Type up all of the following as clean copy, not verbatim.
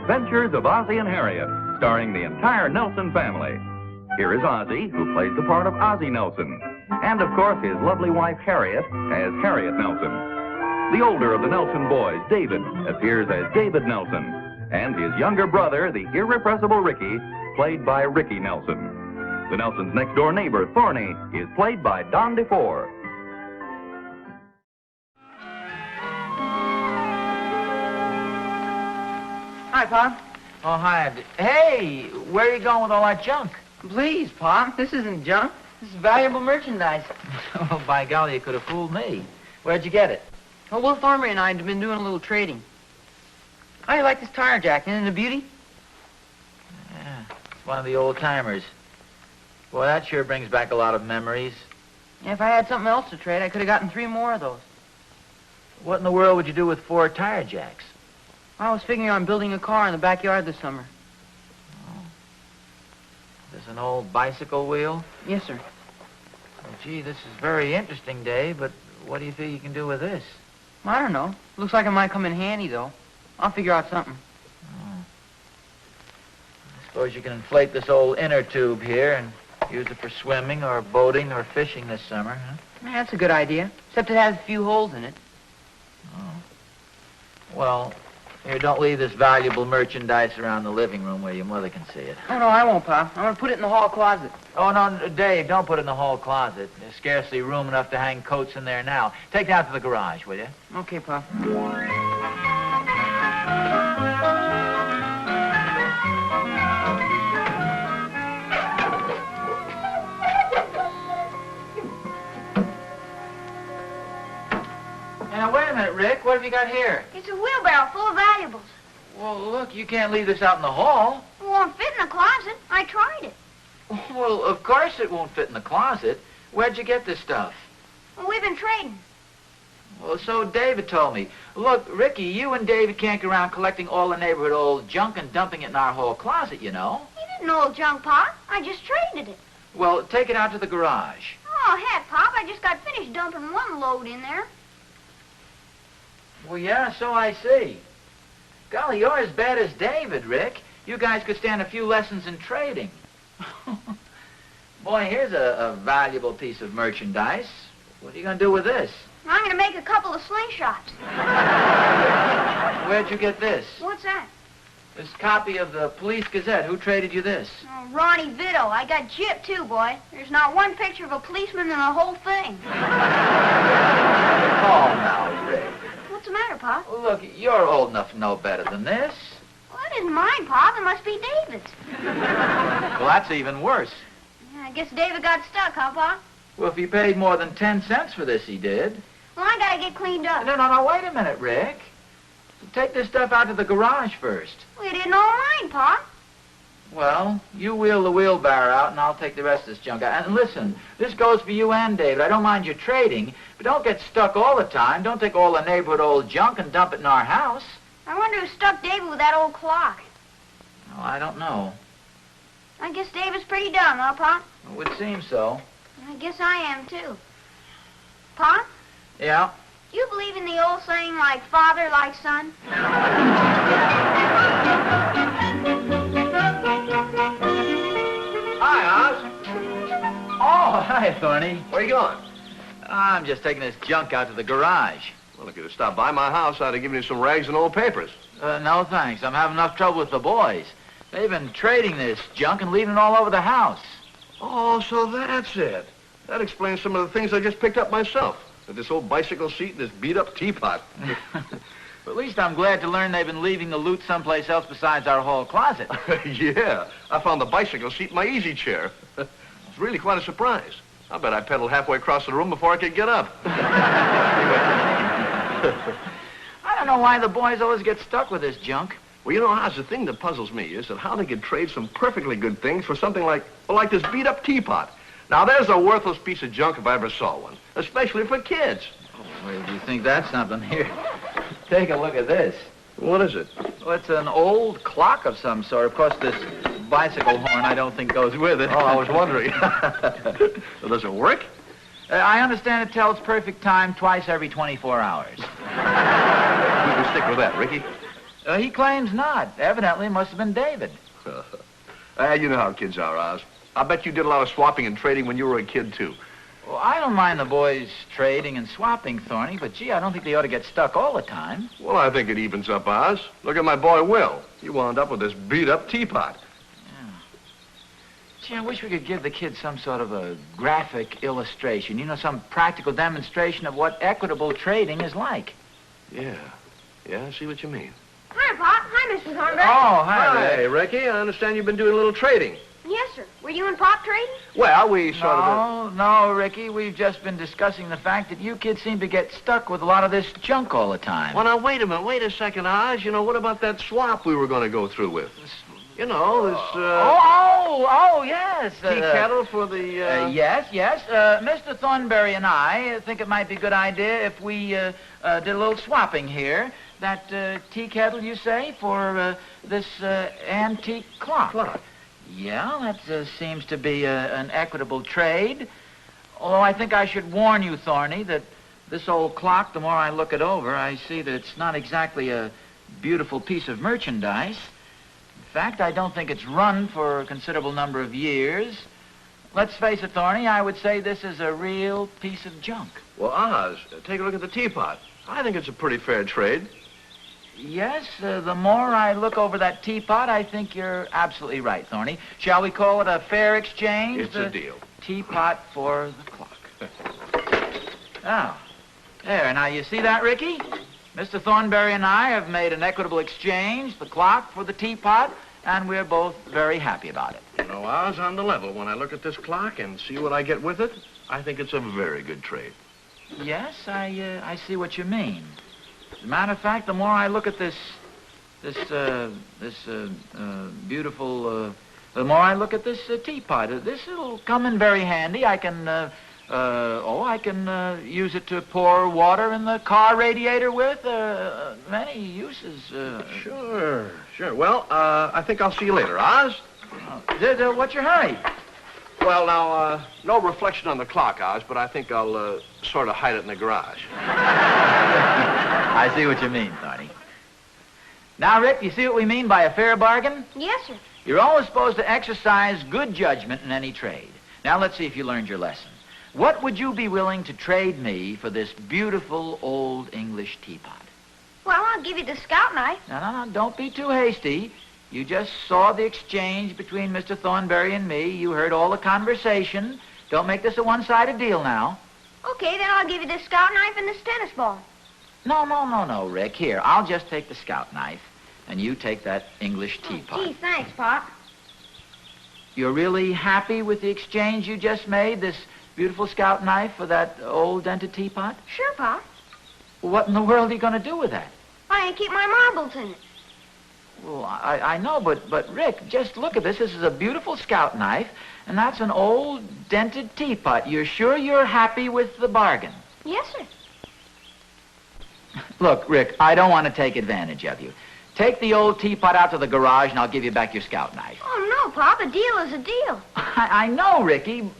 Adventures of Ozzie and Harriet, starring the entire Nelson family. Here is Ozzie, who plays the part of Ozzie Nelson, and of course his lovely wife Harriet as Harriet Nelson. The older of the Nelson boys, David, appears as David Nelson, and his younger brother, the irrepressible Ricky, played by Ricky Nelson. The Nelson's next-door neighbor, Thorny, is played by Don DeFore. Hi, Pop. Oh, hi. Hey, where are you going with all that junk? Please, Pop, this isn't junk. This is valuable merchandise. Oh, by golly, you could have fooled me. Where'd you get it? Well, Will Thornbury and I have been doing a little trading. How do you like this tire jack? Isn't it a beauty? Yeah, it's one of the old-timers. Boy, that sure brings back a lot of memories. Yeah, if I had something else to trade, I could have gotten 3 more of those. What in the world would you do with 4 tire jacks? I was figuring on building a car in the backyard this summer. Oh. There's an old bicycle wheel? Yes, sir. Well, gee, this is very interesting, Dave, but what do you feel you can do with this? I don't know. Looks like it might come in handy, though. I'll figure out something. Oh. I suppose you can inflate this old inner tube here and use it for swimming or boating or fishing this summer, huh? Yeah, that's a good idea, except it has a few holes in it. Oh. Well, here, don't leave this valuable merchandise around the living room where your mother can see it. Oh, no, I won't, Pop. I'm going to put it in the hall closet. Oh, no, Dave, don't put it in the hall closet. There's scarcely room enough to hang coats in there now. Take it out to the garage, will you? Okay, Pop. Now, wait a minute, Rick. What have you got here? It's a wheelbarrow full of valuables. Well, look, you can't leave this out in the hall. It won't fit in the closet. I tried it. Well, of course it won't fit in the closet. Where'd you get this stuff? Well, we've been trading. Well, so David told me. Look, Ricky, you and David can't go around collecting all the neighborhood old junk and dumping it in our hall closet, you know. You didn't know old junk, Pop. I just traded it. Well, take it out to the garage. Oh, heck, Pop. I just got finished dumping one load in there. Well, yeah, so I see. Golly, you're as bad as David, Rick. You guys could stand a few lessons in trading. Boy, here's a valuable piece of merchandise. What are you going to do with this? I'm going to make a couple of slingshots. Where'd you get this? What's that? This copy of the Police Gazette. Who traded you this? Oh, Ronnie Vito. I got gypped, too, boy. There's not one picture of a policeman in the whole thing. Oh, now, Rick. What's the matter, Pop? Well, look, you're old enough to know better than this. Well, that isn't mine, Pop. It must be David's. Well, that's even worse. Yeah, I guess David got stuck, huh, Pop? Well, if he paid more than 10 cents for this, he did. Well, I got to get cleaned up. No, wait a minute, Rick. Take this stuff out to the garage first. Well, it isn't all mine, Pop. Well, you wheel the wheelbarrow out, and I'll take the rest of this junk out. And listen, this goes for you and David. I don't mind you trading, but don't get stuck all the time. Don't take all the neighborhood old junk and dump it in our house. I wonder who stuck David with that old clock. Oh, I don't know. I guess David's pretty dumb, huh, Pop? It would seem so. I guess I am, too. Pop, Yeah? do you believe in the old saying, like father, like son? Hi, Oz. Oh, hi, Thorny. Where are you going? I'm just taking this junk out to the garage. Well, if you'd have stopped by my house, I'd have given you some rags and old papers. No, thanks. I'm having enough trouble with the boys. They've been trading this junk and leaving it all over the house. Oh, so that's it. That explains some of the things I just picked up myself. This old bicycle seat and this beat-up teapot. But at least I'm glad to learn they've been leaving the loot someplace else besides our hall closet. Yeah, I found the bicycle seat in my easy chair. It's really quite a surprise. I bet I pedaled halfway across the room before I could get up. I don't know why the boys always get stuck with this junk. Well, you know, Oz, the thing that puzzles me is that how they could trade some perfectly good things for something like this beat-up teapot. Now, there's a worthless piece of junk if I ever saw one, especially for kids. Oh, well, do you think that's something? Here, take a look at this. What is it? Well, it's an old clock of some sort. Of course, this bicycle horn I don't think goes with it. Oh, I was wondering. Well, does it work? I understand it tells perfect time twice every 24 hours. We can stick with that, Ricky. He claims not. Evidently, it must have been David. You know how kids are, Oz. I bet you did a lot of swapping and trading when you were a kid, too. Well, I don't mind the boys trading and swapping, Thorny, but gee, I don't think they ought to get stuck all the time. Well, I think it evens up, Oz. Look at my boy, Will. He wound up with this beat-up teapot. Gee, I wish we could give the kids some sort of a graphic illustration, you know, some practical demonstration of what equitable trading is like. Yeah, I see what you mean. Hi, Pop. Hi, Mr. Thornberry. Oh, hi, Rick. Hey, Ricky, I understand you've been doing a little trading. Yes, sir. Were you and Pop trading? Well, we sort of... No, Ricky, we've just been discussing the fact that you kids seem to get stuck with a lot of this junk all the time. Well, now, wait a second, Oz. You know, what about that swap we were going to go through with? You know, this, yes. tea kettle for the, Yes. Mr. Thornberry and I think it might be a good idea if we did a little swapping here. That tea kettle, you say, for this antique clock. Yeah, that seems to be an equitable trade. Although I think I should warn you, Thorny, that this old clock, the more I look it over, I see that it's not exactly a beautiful piece of merchandise. In fact, I don't think it's run for a considerable number of years. Let's face it, Thorny, I would say this is a real piece of junk. Well, Oz, take a look at the teapot. I think it's a pretty fair trade. Yes, the more I look over that teapot, I think you're absolutely right, Thorny. Shall we call it a fair exchange? It's a deal. Teapot for the clock. Oh, there. Now, you see that, Ricky? Mr. Thornberry and I have made an equitable exchange, the clock for the teapot, and we're both very happy about it. You know, Oz, on the level, when I look at this clock and see what I get with it, I think it's a very good trade. Yes, I see what you mean. As a matter of fact, the more I look at this beautiful, the more I look at this teapot. This'll come in very handy. I can use it to pour water in the car radiator with. Many uses. Sure. Well, I think I'll see you later, Oz. What's your hurry? Well, now, no reflection on the clock, Oz, but I think I'll sort of hide it in the garage. I see what you mean, Thorny. Now, Rick, you see what we mean by a fair bargain? Yes, sir. You're always supposed to exercise good judgment in any trade. Now, let's see if you learned your lesson. What would you be willing to trade me for this beautiful old English teapot? Well, I'll give you the scout knife. No, don't be too hasty. You just saw the exchange between Mr. Thornberry and me. You heard all the conversation. Don't make this a one-sided deal now. Okay, then I'll give you the scout knife and this tennis ball. No, Rick. Here, I'll just take the scout knife, and you take that English teapot. Gee, thanks, Pop. You're really happy with the exchange you just made, this beautiful scout knife for that old dented teapot? Sure, Pop. Well, what in the world are you going to do with that? I keep my marbles in it. Well, I know, but Rick, just look at this. This is a beautiful scout knife, and that's an old dented teapot. You're sure you're happy with the bargain? Yes, sir. Look, Rick, I don't want to take advantage of you. Take the old teapot out to the garage, and I'll give you back your scout knife. Oh, no, Pop. A deal is a deal. I know, Ricky.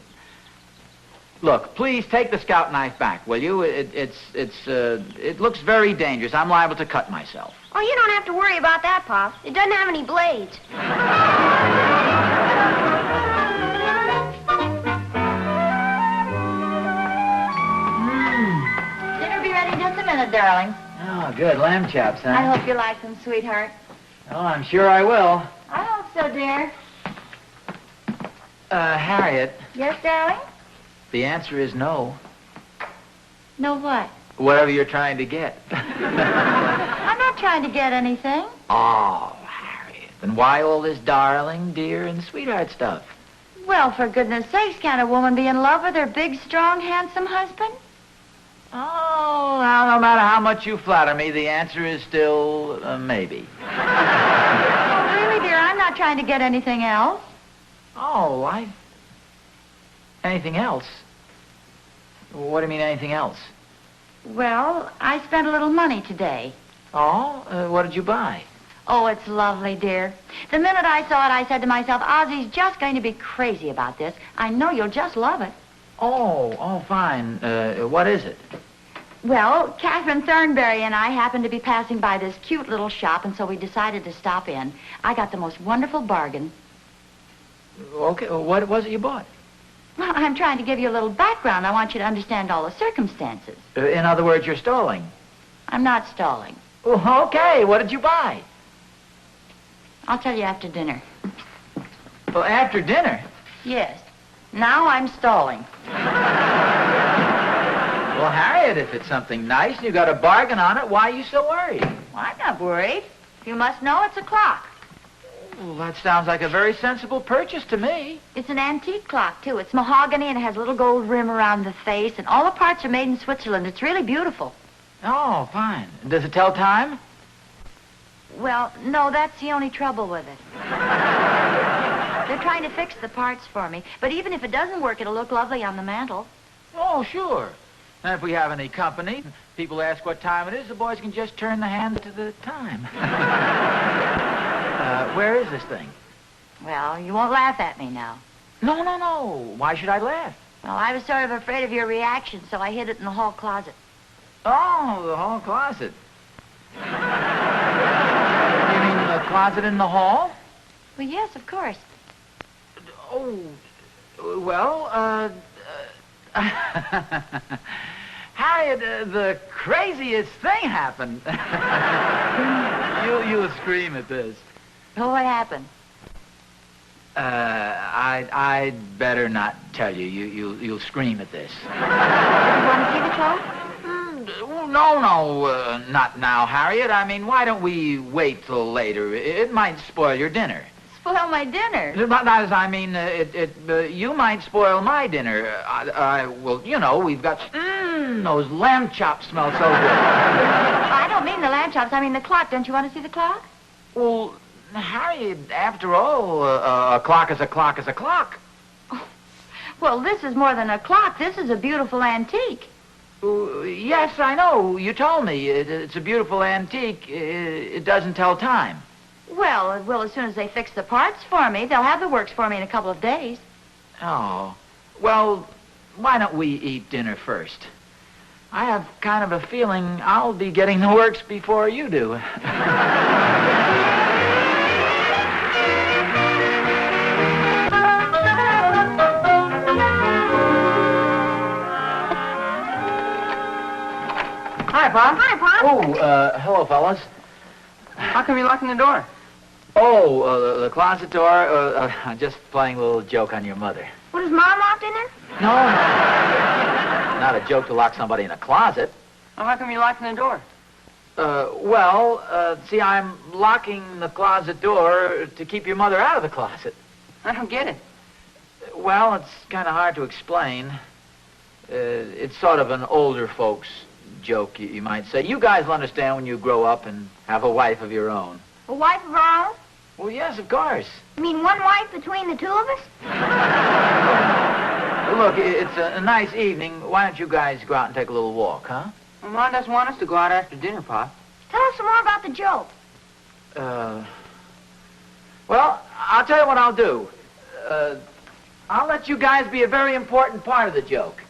Look, please take the scout knife back, will you? It looks very dangerous. I'm liable to cut myself. Oh, you don't have to worry about that, Pop. It doesn't have any blades. Dinner be ready in just a minute, darling. Oh, good. Lamb chops, huh? I hope you like them, sweetheart. Oh, I'm sure I will. I hope so, dear. Harriet, Yes, darling? the answer is no. No what? Whatever you're trying to get. I'm not trying to get anything. Oh, Harriet. Then why all this darling, dear, and sweetheart stuff? Well, for goodness sakes, can't a woman be in love with her big, strong, handsome husband? Oh, well, no matter how much you flatter me, the answer is still maybe. Oh, really, dear, I'm not trying to get anything else. Oh, anything else? What do you mean, anything else? Well, I spent a little money today. Oh, what did you buy? Oh, it's lovely, dear. The minute I saw it, I said to myself, Ozzie's just going to be crazy about this. I know you'll just love it. Oh, fine. What is it? Well, Catherine Thornberry and I happened to be passing by this cute little shop, and so we decided to stop in. I got the most wonderful bargain. Okay, well, what was it you bought? Well, I'm trying to give you a little background. I want you to understand all the circumstances. In other words, you're stalling. I'm not stalling. Well, okay, what did you buy? I'll tell you after dinner. Well, after dinner? Yes. Now I'm stalling. Well, Harriet, if it's something nice and you got a bargain on it, why are you so worried? Well, I'm not worried. You must know it's a clock. Well, that sounds like a very sensible purchase to me. It's an antique clock, too. It's mahogany and it has a little gold rim around the face, and all the parts are made in Switzerland. It's really beautiful. Oh, fine. Does it tell time? Well, no, that's the only trouble with it. They're trying to fix the parts for me, but even if it doesn't work, it'll look lovely on the mantel. Oh, sure. And if we have any company, people ask what time it is, the boys can just turn the hand to the time. Where is this thing? Well, you won't laugh at me now. No, no, no. Why should I laugh? Well, I was sort of afraid of your reaction, so I hid it in the hall closet. Oh, the hall closet. You mean the closet in the hall? Well, yes, of course. Oh, well, Harriet, the craziest thing happened. You'll scream at this. Well, what happened? I'd better not tell you. You'll scream at this. You want to see the clock? Well, no, not now, Harriet. I mean, why don't we wait till later? It might spoil your dinner. Spoil my dinner. Not as I mean, you might spoil my dinner. Well, you know, we've got, those lamb chops smell so good. I don't mean the lamb chops. I mean the clock. Don't you want to see the clock? Well, Harriet, after all, a clock is a clock is a clock. Oh, well, this is more than a clock. This is a beautiful antique. Yes, I know. You told me. It's a beautiful antique. It doesn't tell time. Well, it will as soon as they fix the parts for me. They'll have the works for me in a couple of days. Oh. Well, why don't we eat dinner first? I have kind of a feeling I'll be getting the works before you do. Hi, Pop. Hi, Pop. Oh, hello, fellas. How come you're locking the door? Oh, the closet door. Just playing a little joke on your mother. What, is Mom locked in there? No. Not a joke to lock somebody in a closet. Well, how come you're locking the door? See, I'm locking the closet door to keep your mother out of the closet. I don't get it. Well, it's kind of hard to explain. It's sort of an older folks joke, you might say. You guys will understand when you grow up and have a wife of your own. A wife of our own? Well, yes, of course. You mean one wife between the two of us? Look, it's a nice evening. Why don't you guys go out and take a little walk, huh? Well, Mom doesn't want us to go out after dinner, Pop. Tell us some more about the joke. Well, I'll tell you what I'll do. I'll let you guys be a very important part of the joke.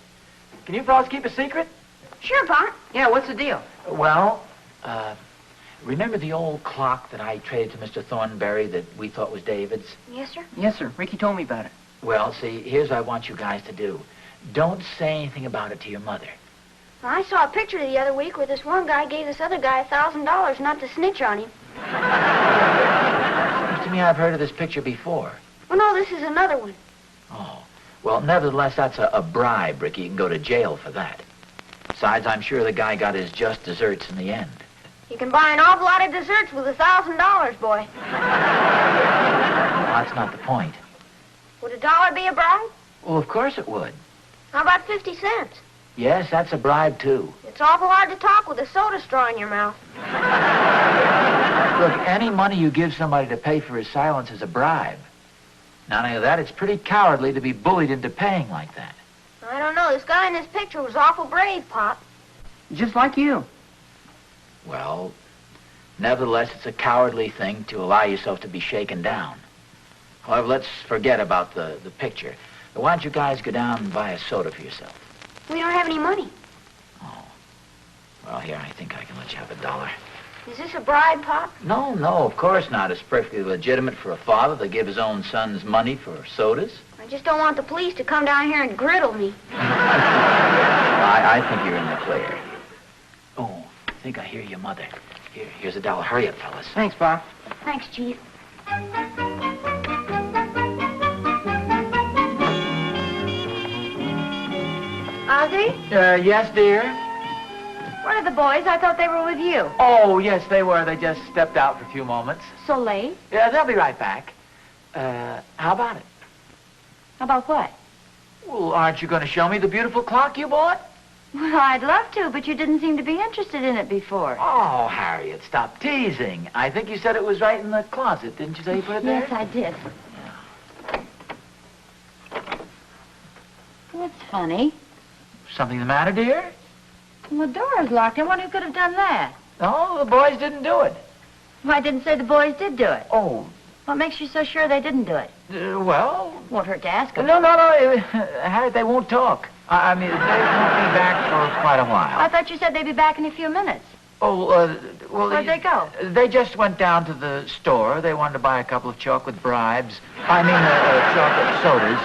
Can you fellas keep a secret? Sure, Pop. Yeah, what's the deal? Well, remember the old clock that I traded to Mr. Thornberry that we thought was David's? Yes, sir. Yes, sir. Ricky told me about it. Well, see, here's what I want you guys to do. Don't say anything about it to your mother. Well, I saw a picture the other week where this one guy gave this other guy $1,000 not to snitch on him. Seems to me I've heard of this picture before. Well, no, this is another one. Oh. Well, nevertheless, that's a bribe, Ricky. You can go to jail for that. Besides, I'm sure the guy got his just desserts in the end. You can buy an awful lot of desserts with $1,000, boy. Well, that's not the point. Would $1 be a bribe? Well, of course it would. How about 50 cents? Yes, that's a bribe, too. It's awful hard to talk with a soda straw in your mouth. Look, any money you give somebody to pay for his silence is a bribe. Not only that, it's pretty cowardly to be bullied into paying like that. I don't know. This guy in this picture was awful brave, Pop. Just like you. Well, nevertheless, it's a cowardly thing to allow yourself to be shaken down. However, let's forget about the picture. Why don't you guys go down and buy a soda for yourself? We don't have any money. Oh. here, I think I can let you have $1. Is this a bribe, Pop? No, of course not. It's perfectly legitimate for a father to give his own son's money for sodas. I just don't want the police to come down here and griddle me. I think you're in the clear. Oh, I think I hear your mother. Here's $1. Hurry up, fellas. Thanks, Pop. Thanks, Chief. Ozzie? Yes, dear? Where are the boys? I thought they were with you. Oh, yes, they were. They just stepped out for a few moments. So late? Yeah, they'll be right back. How about it? About what? Well, aren't you going to show me the beautiful clock you bought? Well, I'd love to, but you didn't seem to be interested in it before. Oh, Harriet, stop teasing. I think you said it was right in the closet. Didn't you say you put it there? Yes, I did. That's funny. Something the matter, dear? Well, the door is locked. I wonder who could have done that. No, the boys didn't do it. Well, I didn't say the boys did do it. Oh, What makes you so sure they didn't do it? well... Won't hurt to ask them. No. Harriet, they won't talk. I mean, they won't be back for quite a while. I thought you said they'd be back in a few minutes. Oh, well... Where'd they go? They just went down to the store. They wanted to buy a couple of chocolate bribes. Chocolate sodas.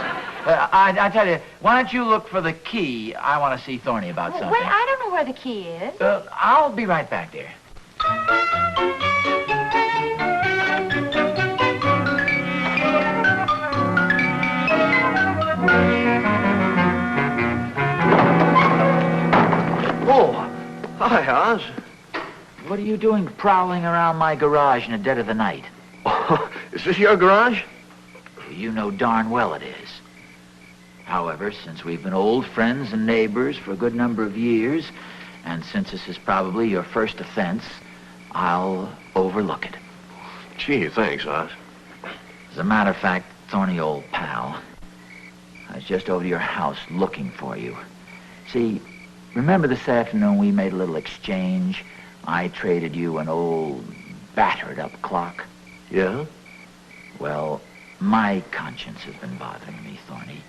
I tell you, why don't you look for the key? I want to see Thorny about something. Wait, I don't know where the key is. I'll be right back, dear. Oh, Hi, Oz. what are you doing prowling around my garage in the dead of the night? Is this your garage? You know darn well it is. However, since we've been old friends and neighbors for a good number of years, and since this is probably your first offense, I'll overlook it. Gee, thanks, Oz. As a matter of fact, Thorny, old pal, I was just over to your house looking for you. See, remember this afternoon we made a little exchange? I traded you an old battered-up clock. Yeah? Well, my conscience has been bothering me, Thorny.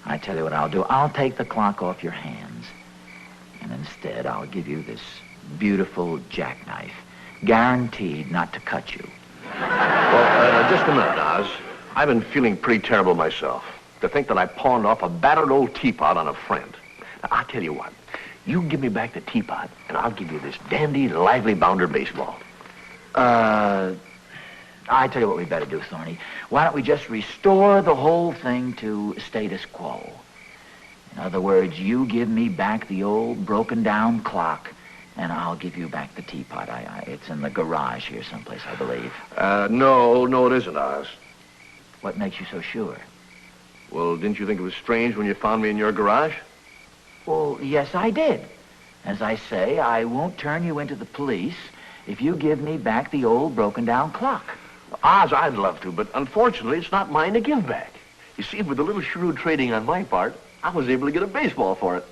I tell you what I'll do. I'll take the clock off your hands. And instead, I'll give you this beautiful jackknife, guaranteed not to cut you. Well, just a minute, Oz. I've been feeling pretty terrible myself. To think that I pawned off a battered old teapot on a friend. Now, I'll tell you what. You give me back the teapot, and I'll give you this dandy, lively bounder baseball. I tell you what we better do, Thorny. Why don't we just restore the whole thing to status quo? In other words, you give me back the old broken-down clock, and I'll give you back the teapot. It's in the garage here someplace, I believe. No, it isn't, Oz. What makes you so sure? Well, didn't you think it was strange when you found me in your garage? Well, yes, I did. As I say, I won't turn you into the police if you give me back the old broken-down clock. Oz, I'd love to, but unfortunately, it's not mine to give back. You see, with a little shrewd trading on my part, I was able to get a baseball for it.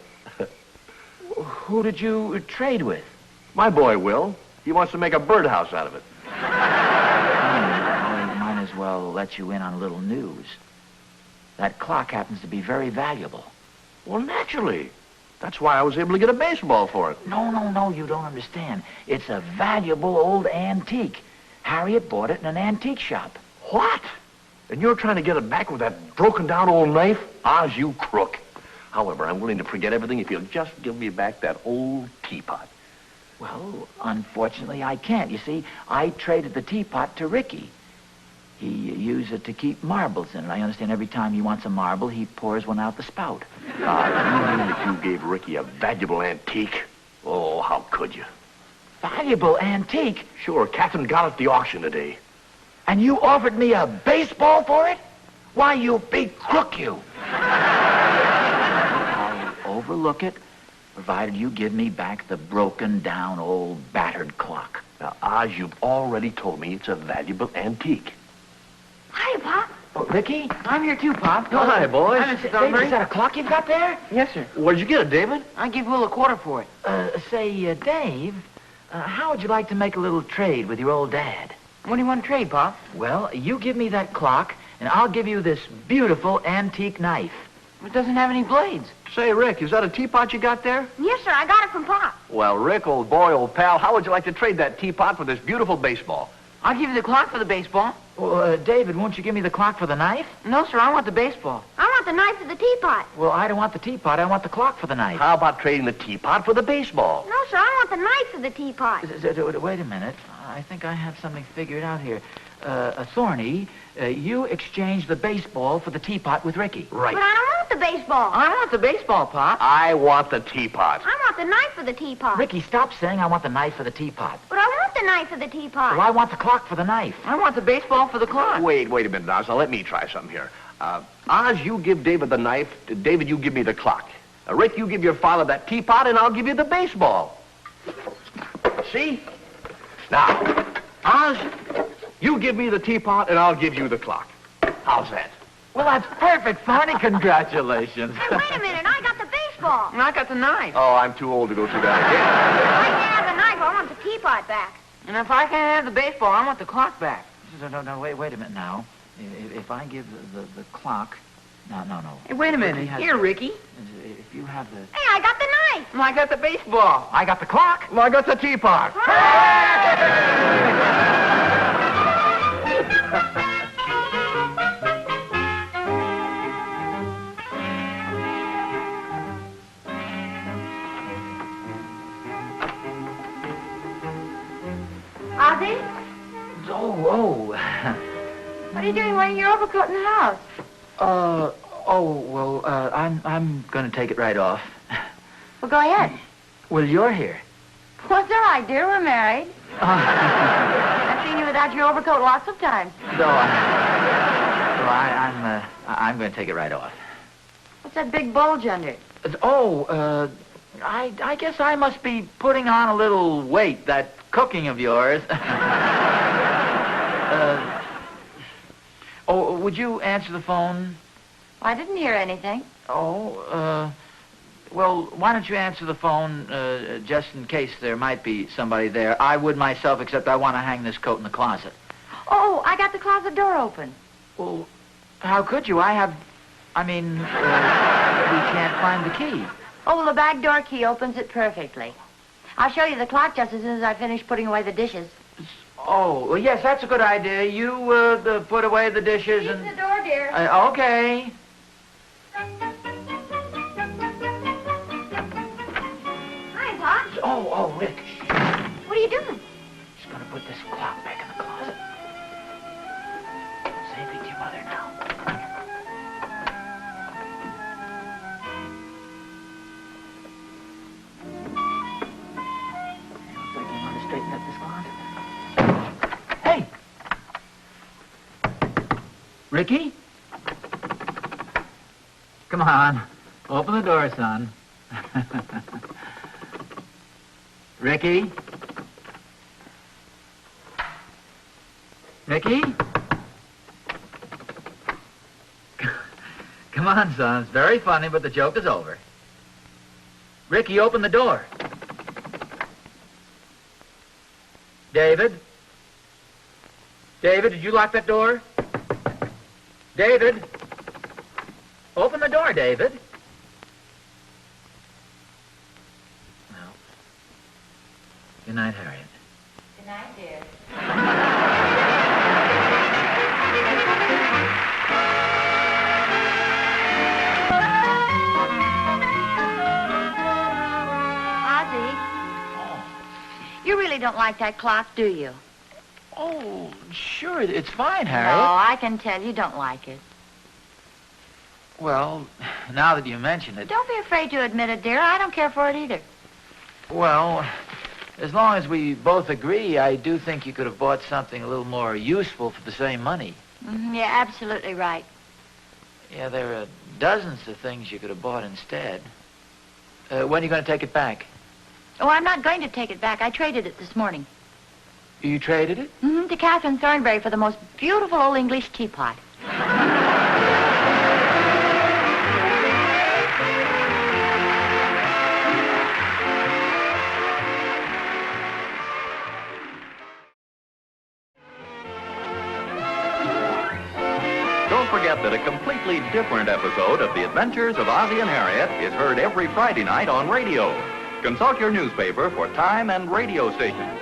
Who did you trade with? My boy Will. He wants to make a birdhouse out of it. I might as well let you in on a little news. That clock happens to be very valuable. Well, naturally. That's why I was able to get a baseball for it. No, you don't understand. It's a valuable old antique. Harriet bought it in an antique shop. What? And you're trying to get it back with that broken-down old knife? Oz, you crook. However, I'm willing to forget everything if you'll just give me back that old teapot. Well, unfortunately, I can't. You see, I traded the teapot to Ricky. He used it to keep marbles in it. I understand every time he wants a marble, he pours one out the spout. You mean that you gave Ricky a valuable antique? Oh, how could you? Valuable antique? Sure, Catherine got it at the auction today. And you offered me a baseball for it? Why, you big crook, you. I'll overlook it, provided you give me back the broken-down old battered clock. Now, Oz, you've already told me it's a valuable antique. Hi, Pop. Oh, Ricky? I'm here too, Pop. Hi, boys. Hi, Mr. Dave, Thornbury. is that a clock you've got there? Yes, sir. Where'd you get it, David? I give Will $25 for it. Dave, how would you like to make a little trade with your old dad? What do you want to trade, Pop? Well, you give me that clock, and I'll give you this beautiful antique knife. It doesn't have any blades. Say, Rick, is that a teapot you got there? Yes, sir. I got it from Pop. Well, Rick, old boy, old pal, how would you like to trade that teapot for this beautiful baseball? I'll give you the clock for the baseball. Well, David, won't you give me the clock for the knife? No, sir, I want the baseball. I want the knife for the teapot. Well, I don't want the teapot. I want the clock for the knife. How about trading the teapot for the baseball? No, sir. I want the knife for the teapot. Wait a minute. I think I have something figured out here. Thorny, you exchanged the baseball for the teapot with Ricky. Right. But I don't want the baseball. I want the baseball, Pop. I want the teapot. I want the knife for the teapot. Ricky, stop saying I want the knife for the teapot. But I want the knife for the teapot. Well, I want the clock for the knife. I want the baseball for the clock. Wait a minute, Oz. Now, let me try something here. Oz, you give David the knife. David, you give me the clock. Rick, you give your father that teapot, and I'll give you the baseball. See? Now, Oz, you give me the teapot, and I'll give you the clock. How's that? Well, that's perfect, Thorny. Congratulations. Hey, wait a minute. I got the baseball. And I got the knife. Oh, I'm too old to go through that again. If I can't have the knife, I want the teapot back. And if I can't have the baseball, I want the clock back. No, wait a minute now. If I give the clock... No. Hey, wait a minute. Ricky has Here, the- Ricky. If you have the... Hey, I got the knife. And I got the baseball. I got the clock. Well, I got the teapot. Ozzie? Oh. What are you doing wearing your overcoat in the house? I'm going to take it right off. Well, go ahead. Well, you're here. What's all right, dear? We're married. I've seen you without your overcoat lots of times. I'm going to take it right off. What's that big bulge under it? I guess I must be putting on a little weight, that cooking of yours. Would you answer the phone? I didn't hear anything. Well, why don't you answer the phone, just in case there might be somebody there. I would myself, except I want to hang this coat in the closet. Oh, I got the closet door open. Well, how could you? We can't find the key. Oh, well, the back door key opens it perfectly. I'll show you the clock just as soon as I finish putting away the dishes. Oh, well, yes, that's a good idea. You, put away the dishes She's and... the door, dear. Okay. Hi, Pop. Oh, Rick. What are you doing? She's gonna put this clock back in the closet. Say anything to your mother now. Looks like you want to straighten up this closet. Hey! Ricky? Come on. Open the door, son. Ricky? Ricky? Come on, son. It's very funny, but the joke is over. Ricky, open the door. David? David, did you lock that door? David? Open the door, David. Well, good night, Harriet. Good night, dear. Ozzie, you really don't like that clock, do you? Oh, sure, it's fine, No, Harriet. I can tell you don't like it. Well, now that you mention it, Don't be afraid to admit it, dear. I don't care for it either. well, as long as we both agree, I do think you could have bought something a little more useful for the same money. You're absolutely right. Yeah, there are dozens of things you could have bought instead. When are you going to take it back? Oh, I'm not going to take it back. I traded it this morning. You traded it? To Catherine Thornberry for the most beautiful old English teapot. Don't forget forget that a completely different episode of The Adventures of Ozzie and Harriet is heard every Friday night on radio. Consult your newspaper for time and radio stations.